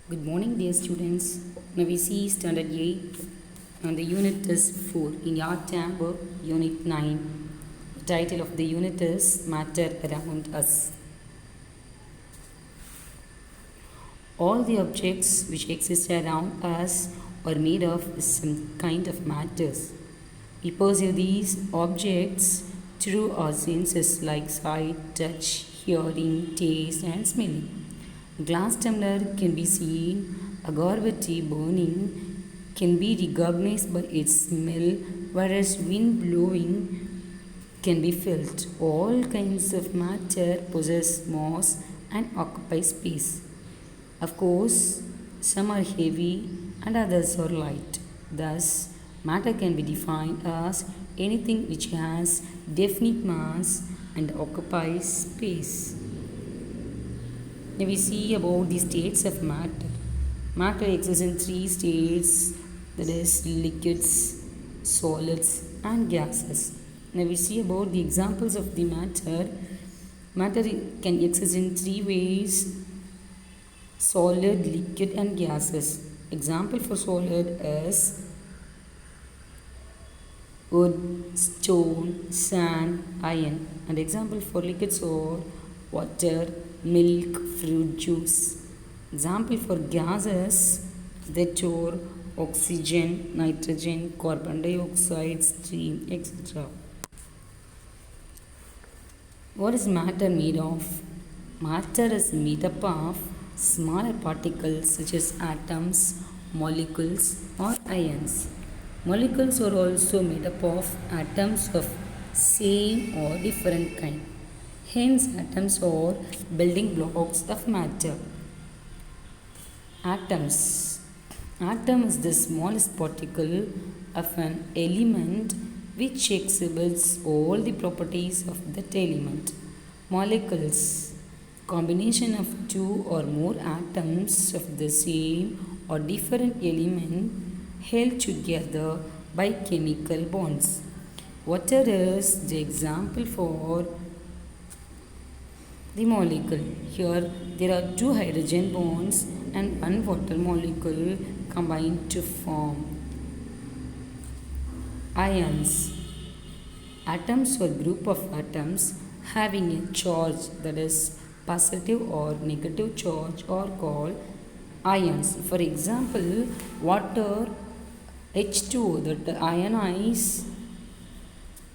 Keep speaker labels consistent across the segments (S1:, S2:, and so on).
S1: Good morning, dear students. Now we see Standard 8 and the unit is 4 in your chamber, Unit 9. The title of the unit is Matter Around Us. All the objects which exist around us are made of some kind of matters. We perceive these objects through our senses like sight, touch, hearing, taste, and smelling. A glass tumbler can be seen, agarbatti burning can be recognized by its smell, whereas wind blowing can be felt. All kinds of matter possess mass and occupy space. Of course, some are heavy and others are light. Thus, matter can be defined as anything which has definite mass and occupies space. Now we see about the states of matter. Matter exists in three states, that is liquids, solids and gases. Now we see about the examples of the matter. Matter can exist in three ways: solid, liquid and gases. Example for solid is wood, stone, sand, iron. And example for liquids are water, milk, fruit juice. Example for gases that are oxygen, nitrogen, carbon dioxide, steam, etc. What is matter made of? Matter is made up of smaller particles such as atoms, molecules or ions. Molecules are also made up of atoms of same or different kind. Hence, atoms are building blocks of matter. Atoms. Atom is the smallest particle of an element which exhibits all the properties of that element. Molecules. Combination of two or more atoms of the same or different element held together by chemical bonds. Water is the example for the molecule. Here there are two hydrogen bonds and one water molecule combined to form ions. Atoms or group of atoms having a charge, that is positive or negative charge, are called ions. For example, water H2O that ionize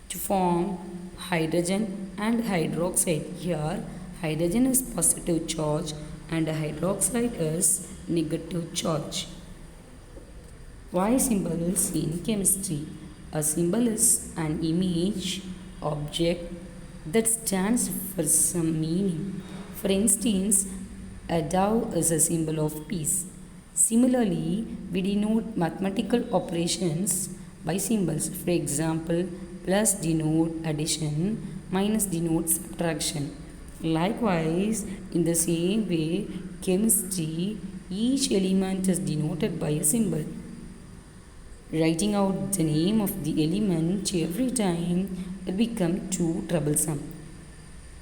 S1: to form hydrogen and hydroxide. Here hydrogen is positive charge and hydroxide is negative charge. Why symbols in chemistry? A symbol is an image, object that stands for some meaning. For instance, a dove is a symbol of peace. Similarly, we denote mathematical operations by symbols. For example, plus denote addition, minus denotes subtraction. Likewise, in the same way, chemistry, each element is denoted by a symbol. Writing out the name of the element every time will become too troublesome.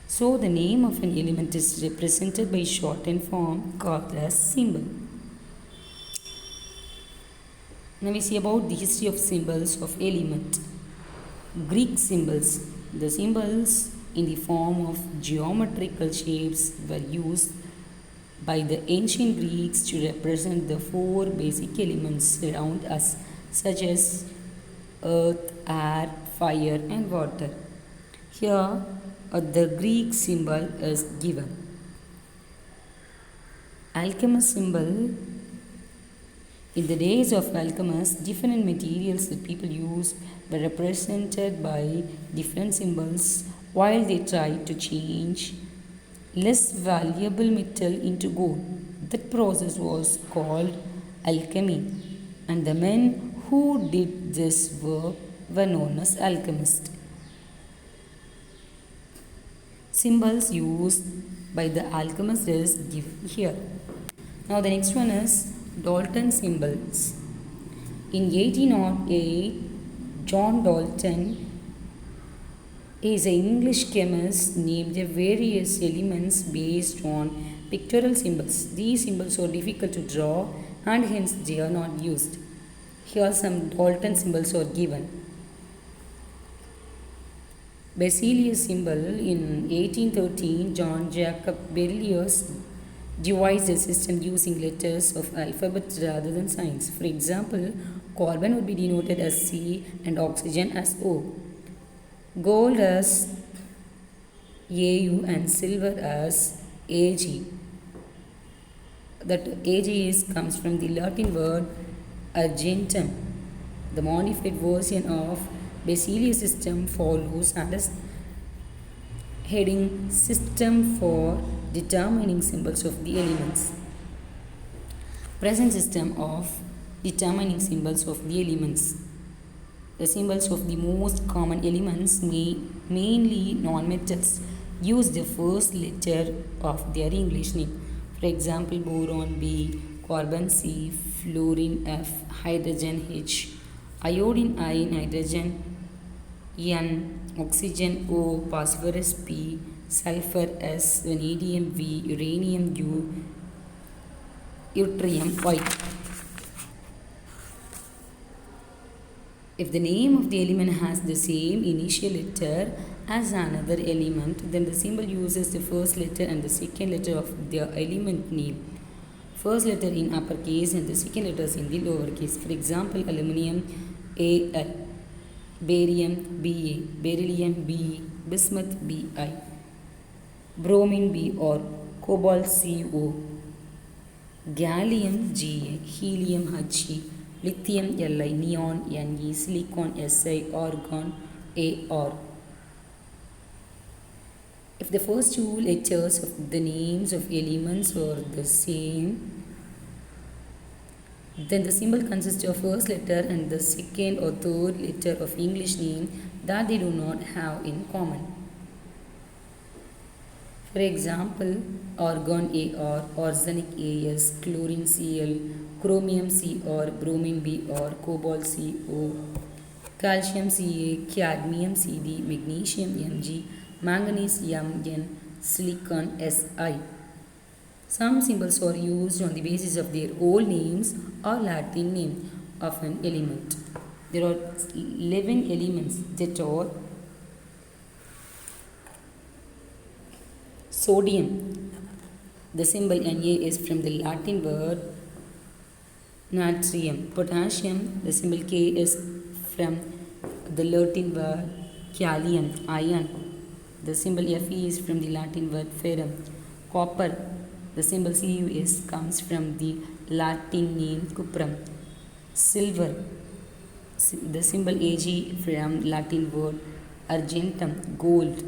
S1: So the name of an element is represented by shortened form called as symbol. Now we see about the history of symbols of element. Greek symbols. The symbols in the form of geometrical shapes were used by the ancient Greeks to represent the four basic elements around us, such as earth, air, fire and water. Here the Greek symbol is given. Alchemist symbol. In the days of alchemists, different materials that people used were represented by different symbols while they tried to change less valuable metal into gold. That process was called alchemy, and the men who did this work were known as alchemists. Symbols used by the alchemist is given here. Now the next one is Dalton symbols. In 1808, John Dalton is an English chemist named the various elements based on Pictorial symbols. These symbols are difficult to draw and hence they are not used. Here some Dalton symbols are given. Berzelius symbol in 1813, John Jacob Berzelius devised a system using letters of alphabet rather than signs. For example, carbon would be denoted as C and oxygen as O. Gold as AU and silver as AG. That AG comes from the Latin word argentum. The modified version of Berzelius system follows under heading System for Determining Symbols of the Elements. Present system of determining symbols of the elements. The symbols of the most common elements, mainly non-metals, use the first letter of their English name. For example, boron B, carbon C, fluorine F, hydrogen H, iodine I, nitrogen N, oxygen O, phosphorus P, sulfur S, vanadium V, uranium U, yttrium Y. If the name of the element has the same initial letter as another element, then the symbol uses the first letter and the second letter of the element name. First letter in uppercase and the second letters in the lowercase. For example, aluminium Al, barium Ba, beryllium Be, bismuth Bi, bromine B or cobalt Co, gallium Ga, helium He, lithium Li, neon Ne, silicon Si, argon Ar. If the first two letters of the names of elements are the same, then the symbol consists of first letter and the second or third letter of English name that they do not have in common. For example, argon Ar, arsenic As, chlorine Cl, chromium Cr, bromine Br, cobalt Co, calcium Ca, cadmium Cd, magnesium Mg, manganese Mn, silicon Si. Some symbols are used on the basis of their old names or Latin name of an element. There are 11 elements that are sodium. The symbol Na is from the Latin word natrium. Potassium, the symbol K is from the Latin word kalium, iron. The symbol Fe is from the Latin word ferrum. Copper, the symbol Cu comes from the Latin name cuprum. Silver, the symbol Ag from Latin word argentum. Gold,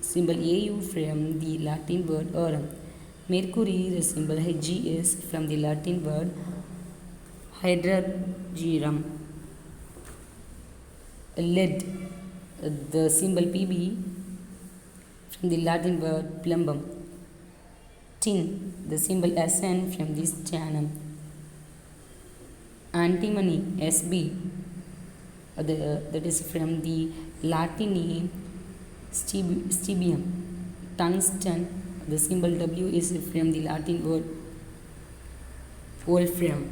S1: symbol Au from the Latin word aurum. Mercury, the symbol Hg is from the Latin word hydrogeum. Lead, the symbol Pb from the Latin word plumbum. Tin, the symbol Sn from the stannum. Antimony, Sb, that is from the Latin name stibium. Tungsten, the symbol W is from the Latin word wolfram.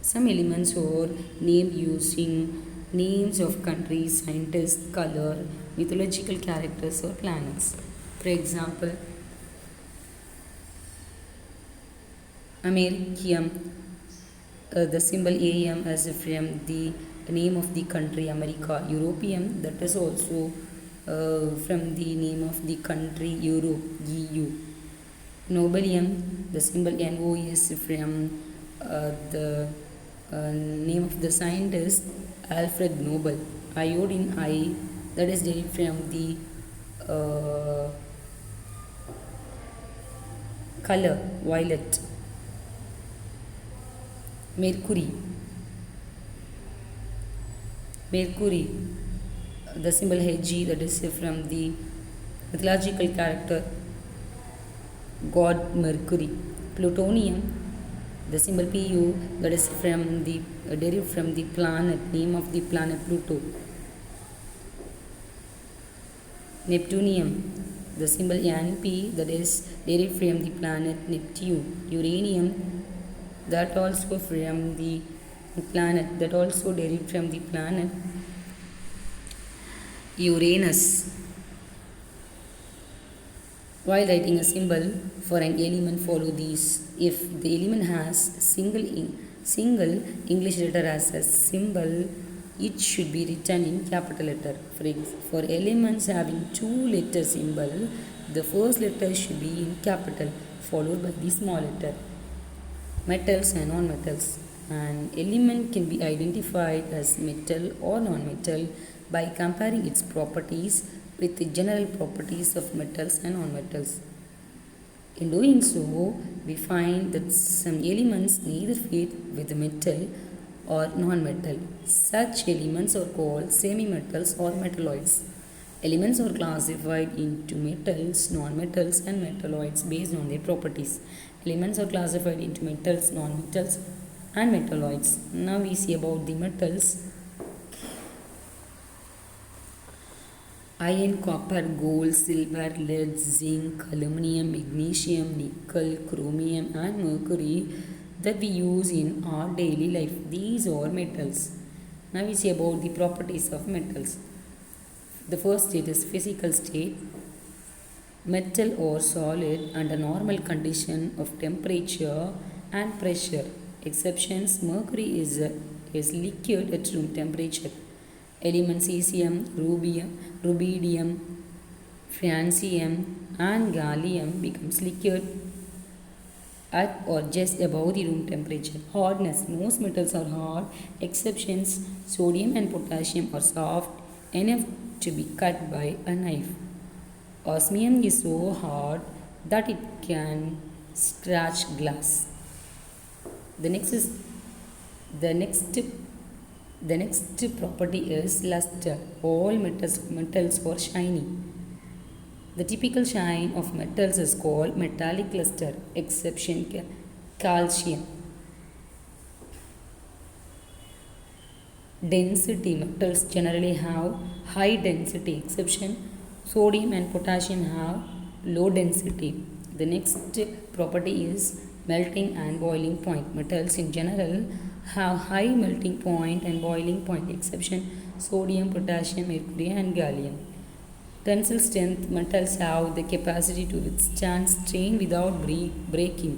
S1: Some elements are named using names of countries, scientists, color, mythological characters or planets. For example, Americium, the symbol AM is from the name of the country America. European, that is also from the name of the country Europe, EU. Nobelium, the symbol NO is from the name of the scientist Alfred Nobel. Iodine I, that is derived from the color violet. Mercury, the symbol Hg, that is from the mythological character god Mercury. Plutonium, the symbol Pu, that is from the derived from the planet name of the planet Pluto. Neptunium, The symbol Np, that is derived from the planet Neptune. Uranium, that also from the planet, that also derived from the planet Uranus. While writing a symbol for an element, follow these. If the element has single English letter as a symbol, it should be written in capital letter. For elements having two letter symbol, the first letter should be in capital, followed by the small letter. Metals and non-metals. An element can be identified as metal or non-metal by comparing its properties with the general properties of metals and non-metals. In doing so, we find that some elements neither fit with metal or non-metal. Such elements are called semi-metals or metalloids. Elements are classified into metals, non-metals and metalloids based on their properties. Elements are classified into metals, non-metals and metalloids. Now we see about the metals. Iron, copper, gold, silver, lead, zinc, aluminum, magnesium, nickel, chromium and mercury that we use in our daily life. These are metals. Now we see about the properties of metals. The first state is physical state. Metal or solid under normal condition of temperature and pressure. Exceptions: mercury is liquid at room temperature. Elements cesium, rubidium, francium and gallium becomes liquid at or just above the room temperature. Hardness: most metals are hard. Exceptions: sodium and potassium are soft enough to be cut by a knife. Osmium is so hard that it can scratch glass. The next property is luster. All metals are shiny. The typical shine of metals is called metallic luster. Exception: calcium. Density: metals generally have high density. Exception: sodium and potassium have low density. The next property is melting and boiling point. Metals in general have high melting point and boiling point. Exception: sodium, potassium, mercury and gallium. Tensile strength: metals have the capacity to withstand strain without breaking.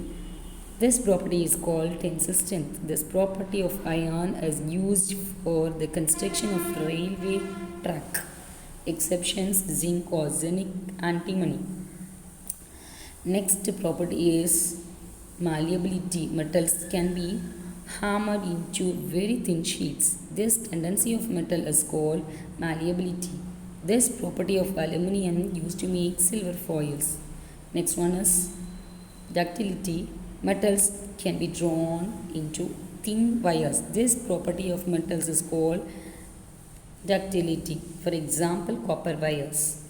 S1: This property is called tensile strength. This property of iron is used for the construction of railway track. Exceptions: zinc, arsenic, antimony. Next property is malleability. Metals can be hammered into very thin sheets. This tendency of metal is called malleability. This property of aluminum used to make silver foils. Next one is ductility. Metals can be drawn into thin wires. This property of metals is called ductility. For example, copper wires.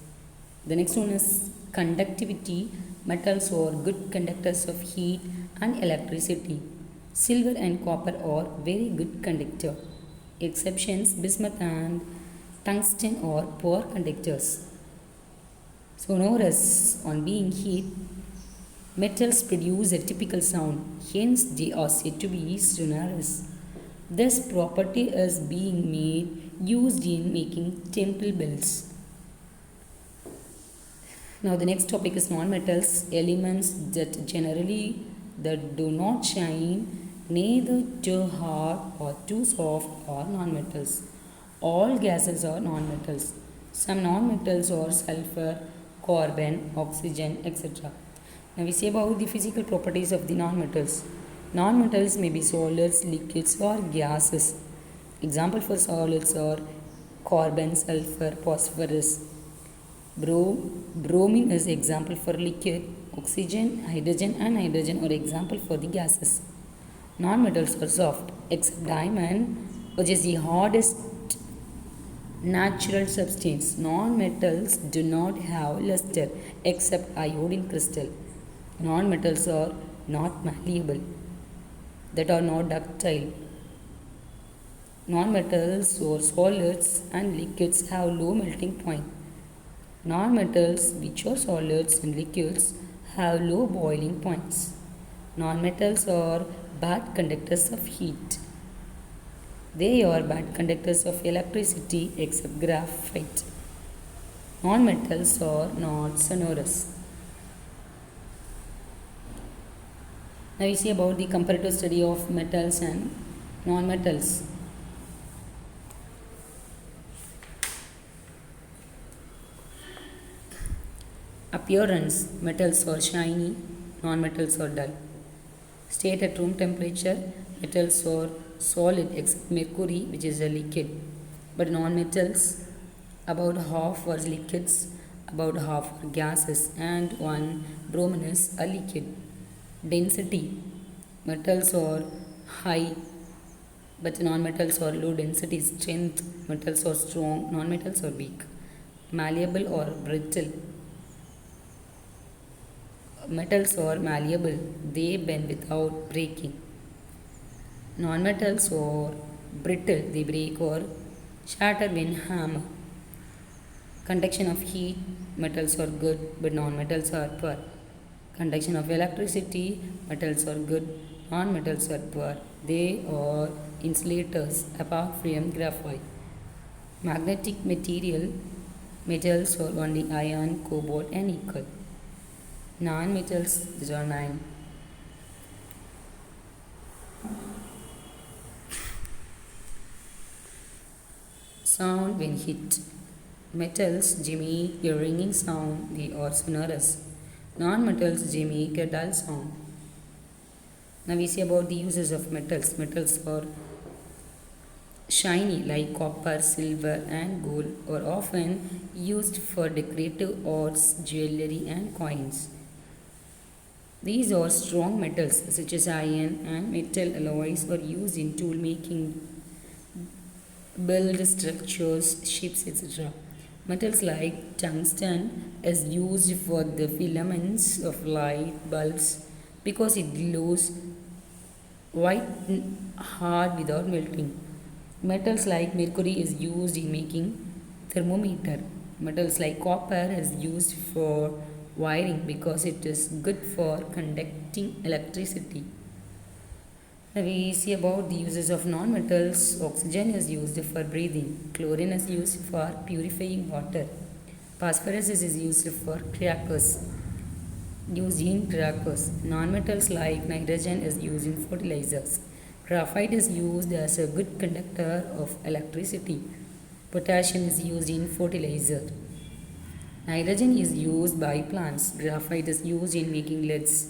S1: The next one is conductivity. Metals are good conductors of heat and electricity. Silver and copper are very good conductor. Exceptions: bismuth and tungsten are poor conductors. Sonorous: on being heat, metals produce a typical sound, hence they are said to be sonorous. This property is being used in making temple bells. Now the next topic is non-metals. Elements that do not shine, neither too hard or too soft, are non-metals. All gases are non-metals. Some non-metals are sulfur, carbon, oxygen, etc. Now we see about the physical properties of the non-metals. Non-metals may be solids, liquids or gases. Example for solids are carbon, sulfur, phosphorus. Bromine is example for liquid. Oxygen, hydrogen and hydrogen are example for the gases. Non-metals are soft except diamond, which is the hardest natural substance. Non-metals do not have luster except iodine crystal. Non-metals are not malleable, that are not ductile. Non-metals or solids and liquids have low melting point. Non-metals, which are solids and liquids, have low boiling points. Non-metals are bad conductors of heat. They are bad conductors of electricity except graphite. Non-metals are not sonorous. Now we see about the comparative study of metals and non-metals. Appearance: metals are shiny, non-metals are dull. State at room temperature: metals are solid except mercury, which is a liquid. But non-metals, about half are liquids, about half are gases, and one bromine is a liquid. Density: metals are high, but non-metals are low density. Strength: metals are strong, non-metals are weak. Malleable or brittle: metals are malleable, they bend without breaking. Non-metals are brittle, they break or shatter when hammered. Conduction of heat: metals are good, but non-metals are poor. Conduction of electricity: metals are good, non-metals are poor. They are insulators apart from graphite. Magnetic material: metals are only iron, cobalt, and nickel. Non-metals, these are 9. Sound when hit: metals Jimmy a ringing sound, they are sonorous. Non-metals Jimmy a dull sound. Now we see about the uses of metals. Metals are shiny like copper, silver, and gold, are often used for decorative arts, jewelry, and coins. These are strong metals such as iron and metal alloys are used in tool making, build structures, ships, etc. Metals like tungsten is used for the filaments of light bulbs because it glows white hard without melting. Metals like mercury is used in making thermometer. Metals like copper is used for wiring because it is good for conducting electricity. Now we see about the uses of non-metals. Oxygen is used for breathing. Chlorine is used for purifying water. Phosphorus is used for crackers. Used in crackers. Non-metals like nitrogen is used in fertilizers. Graphite is used as a good conductor of electricity. Potassium is used in fertilizer. Nitrogen is used by plants. Graphite is used in making leads.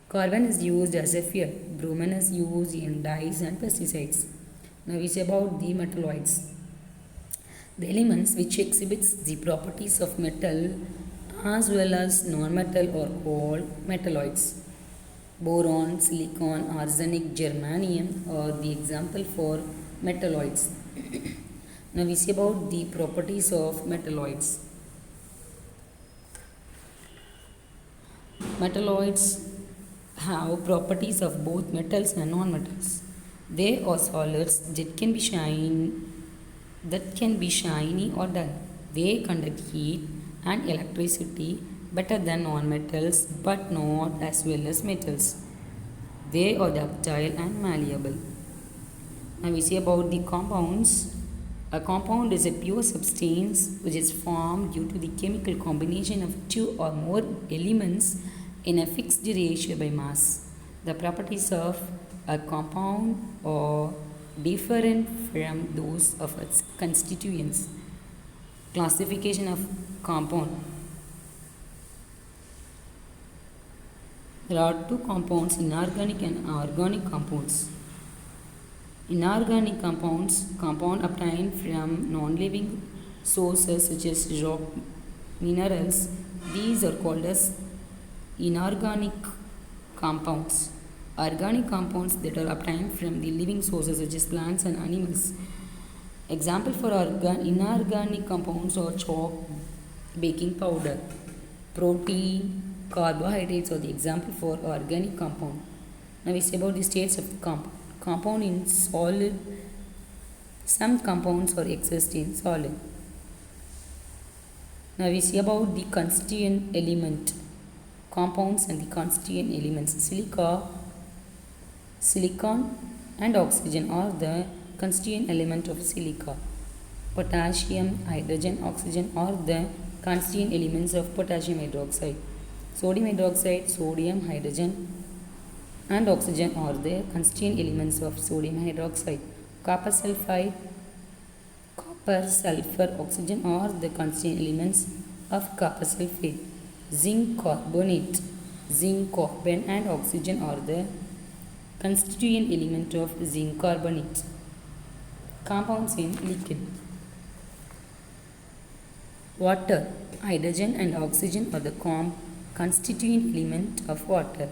S1: Carbon is used as a fuel. Bromine is used in dyes and pesticides. Now we say about the metalloids. The elements which exhibits the properties of metal as well as non-metal are called metalloids. Boron, silicon, arsenic, germanium are the example for metalloids. Now we see about the properties of metalloids. Metalloids have properties of both metals and non-metals. They are solids that can be shiny or dull. They conduct heat and electricity better than non-metals but not as well as metals. They are ductile and malleable. Now we see about the compounds. A compound is a pure substance which is formed due to the chemical combination of two or more elements in a fixed ratio by mass. The properties of a compound are different from those of its constituents. Classification of compound. There are two compounds, inorganic and organic compounds. Inorganic compounds, compound obtained from non-living sources such as rock, minerals, these are called as inorganic compounds. Organic compounds that are obtained from the living sources such as plants and animals. Example for inorganic compounds are chalk, baking powder, protein, carbohydrates are the example for organic compound. Now we say about the states of the compound. Compound in solid. Some compounds are exist in solid. Now we see about the constituent element, compounds and the constituent elements. Silica, silicon and oxygen are the constituent element of silica. Potassium, hydrogen, oxygen are the constituent elements of potassium hydroxide. Sodium hydroxide, sodium, hydrogen and oxygen are the constituent elements of sodium hydroxide. Copper sulfide, copper, sulfur, oxygen are the constituent elements of copper sulfate. Zinc carbonate, zinc, carbon and oxygen are the constituent element of zinc carbonate. Compounds in liquid. Water, hydrogen and oxygen are the constituent element of water.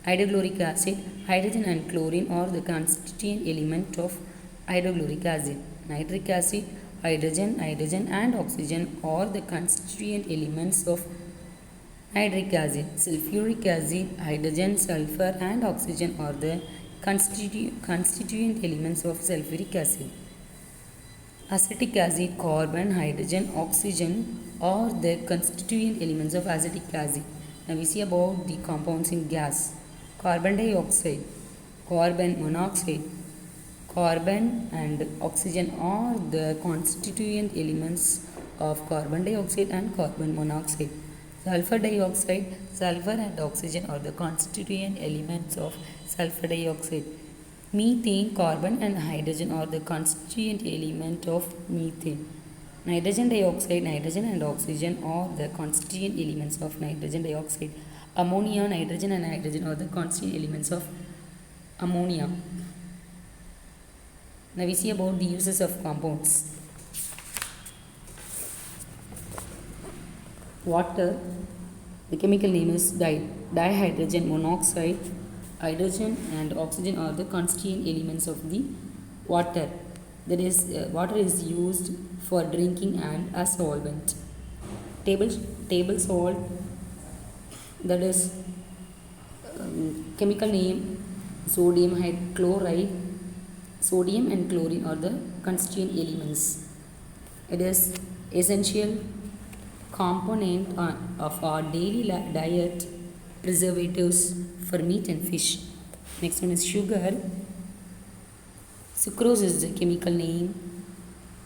S1: Hydrochloric acid, hydrogen and chlorine are the constituent element of hydrochloric acid. Nitric acid, hydrogen and oxygen are the constituent elements of nitric acid. Sulfuric acid, hydrogen, sulfur and oxygen are the constituent elements of sulfuric acid. Acetic acid, carbon, hydrogen, oxygen are the constituent elements of acetic acid. Now we see about the compounds in gas. Carbon dioxide, carbon monoxide, carbon and oxygen are the constituent elements of carbon dioxide and carbon monoxide. Sulfur dioxide, sulfur and oxygen are the constituent elements of sulfur dioxide. Methane, carbon and hydrogen are the constituent element of methane. Nitrogen dioxide, nitrogen and oxygen are the constituent elements of nitrogen dioxide. Ammonia, nitrogen and hydrogen are the constituent elements of ammonia. Now we see about the uses of compounds. Water, the chemical name is dihydrogen monoxide. Hydrogen and oxygen are the constituent elements of the water. That is, water is used for drinking and as solvent. Table salt, that is chemical name sodium hydrochloride. Sodium and chlorine are the constituent elements. It is essential component of our daily diet, preservatives for meat and fish. Next one is sugar. Sucrose is the chemical name.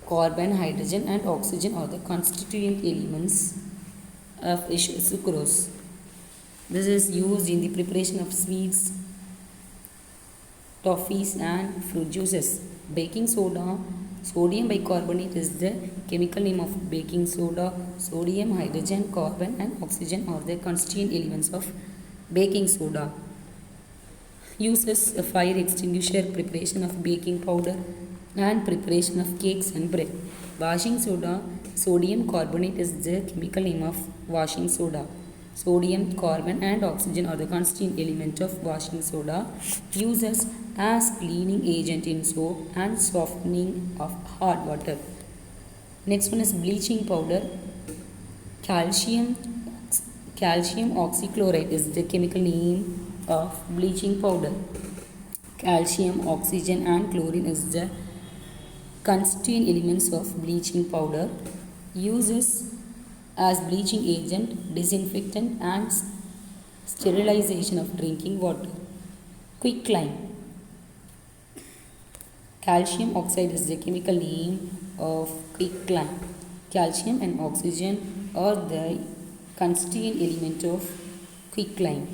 S1: Carbon, hydrogen and oxygen are the constituent elements of sucrose. This is used in the preparation of sweets, toffees and fruit juices. Baking soda, sodium bicarbonate is the chemical name of baking soda. Sodium, hydrogen, carbon and oxygen are the constituent elements of baking soda. Uses: a fire extinguisher, preparation of baking powder and preparation of cakes and bread. Washing soda, sodium carbonate is the chemical name of washing soda. Sodium, carbon and oxygen are the constituent element of washing soda. Uses: as cleaning agent in soap and softening of hard water. Next one is bleaching powder. Calcium oxychloride is the chemical name of bleaching powder. Calcium, oxygen and chlorine is the constituent elements of bleaching powder. Uses: as bleaching agent, disinfectant and sterilization of drinking water. Quicklime. Calcium oxide is the chemical name of quicklime. Calcium and oxygen are the constituent element of quicklime.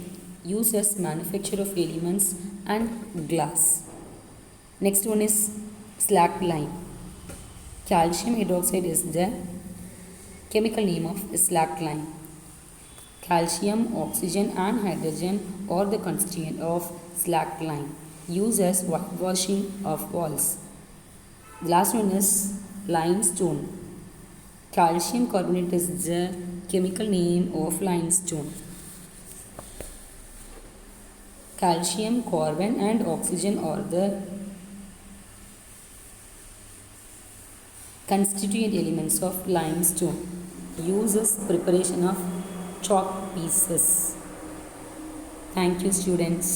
S1: Used as manufacture of elements and glass. Next one is slacked lime. Calcium hydroxide is the chemical name of slacked lime. Calcium, oxygen and hydrogen are the constituent of slacked lime. Used as whitewashing of walls. The last one is limestone. Calcium carbonate is the chemical name of limestone. Calcium, carbon and oxygen are the constituent elements of limestone. Uses: preparation of chalk pieces. Thank you, students.